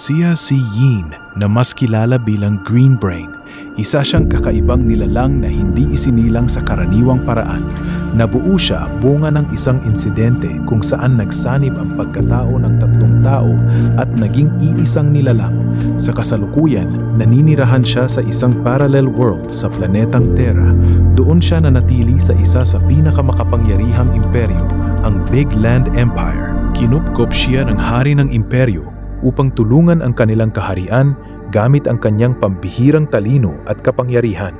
Siya si Yin na mas kilala bilang Green Brain. Isa siyang kakaibang nilalang na hindi isinilang sa karaniwang paraan. Nabuo siya bunga ng isang insidente kung saan nagsanib ang pagkatao ng 3 tao at naging iisang nilalang. Sa kasalukuyan, naninirahan siya sa isang parallel world sa planetang Terra. Doon siya nanatili sa isa sa pinakamakapangyarihang imperyo, ang Big Land Empire. Kinupkop siya ng hari ng imperyo upang tulungan ang kanilang kaharian gamit ang kanyang pambihirang talino at kapangyarihan.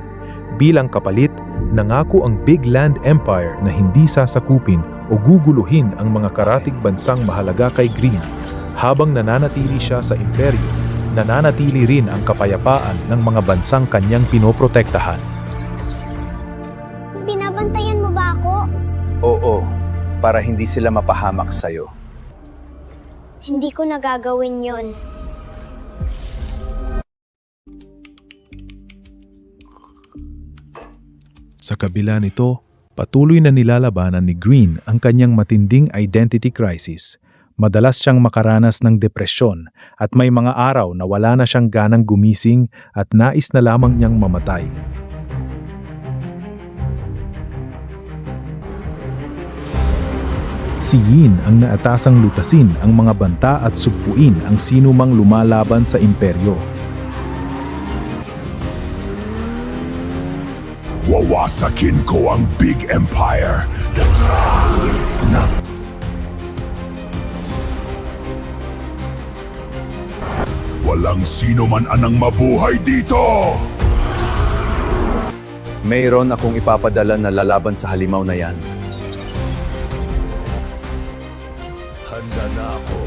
Bilang kapalit, nangako ang Big Land Empire na hindi sasakupin o guguluhin ang mga karatig bansang mahalaga kay Green. Habang nananatili siya sa imperyo, nananatili rin ang kapayapaan ng mga bansang kanyang pinoprotektahan. Binabantayan mo ba ako? Oo, para hindi sila mapahamak sa'yo. Hindi ko nagagawin yon. Sa kabila nito, patuloy na nilalabanan ni Green ang kanyang matinding identity crisis. Madalas siyang makaranas ng depresyon at may mga araw na wala na siyang ganang gumising at nais na lamang niyang mamatay. Si Yin ang naatasang lutasin ang mga banta at sugpuin ang sinumang lumalaban sa imperyo. Wawasakin ko ang Big Empire. Walang sino man anang mabuhay dito! Mayroon akong ipapadala na lalaban sa halimaw na yan. Handa na ako.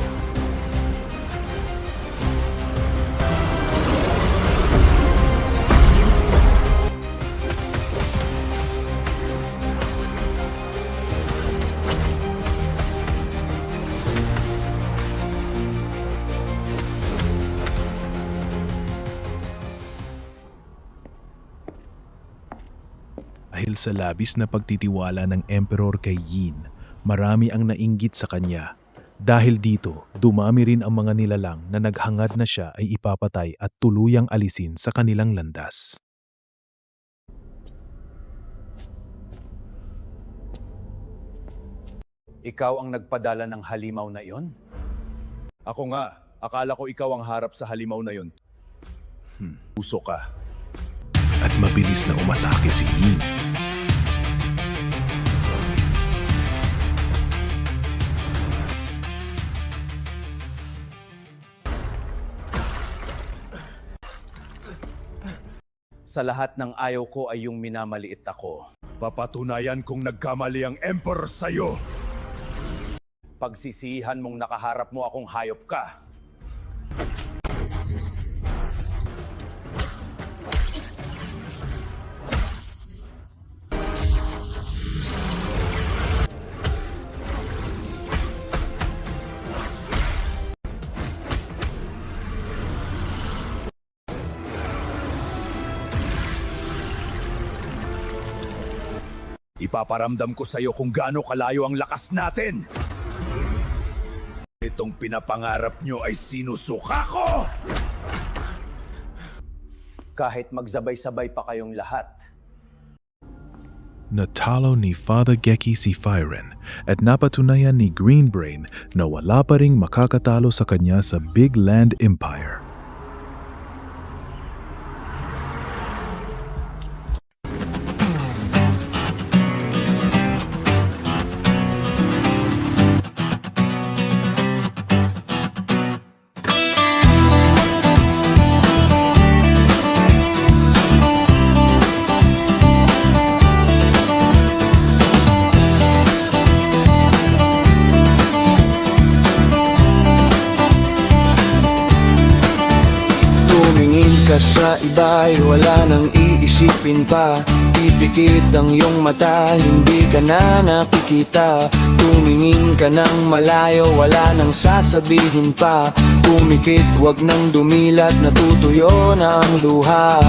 Dahil sa labis na pagtitiwala ng Emperor kay Yin, marami ang nainggit sa kanya. Dahil dito, dumami rin ang mga nilalang na naghangad na siya ay ipapatay at tuluyang alisin sa kanilang landas. Ikaw ang nagpadala ng halimaw na iyon? Ako nga, akala ko ikaw ang harap sa halimaw na yun. Puso ka. At mabilis na umatake si Yin. Sa lahat ng ayaw ko ay yung minamaliit ako. Papatunayan kong nagkamali ang Emperor sa'yo. Pagsisihan mong nakaharap mo akong hayop ka. Ipaparamdam ko sa'yo kung gaano kalayo ang lakas natin. Itong pinapangarap nyo ay sinusuka ko! Kahit magsabay-sabay pa kayong lahat. Natalo ni Father Geki si Firen at napatunayan ni Green Brain na wala pa ring makakatalo sa kanya sa Big Land Empire. Sa iba'y wala nang iisipin pa. Ipikit ang iyong mata, hindi ka na nakikita. Tumingin ka ng malayo, wala nang sasabihin pa. Pumikit, wag nang dumilat, natutuyo na ang luha.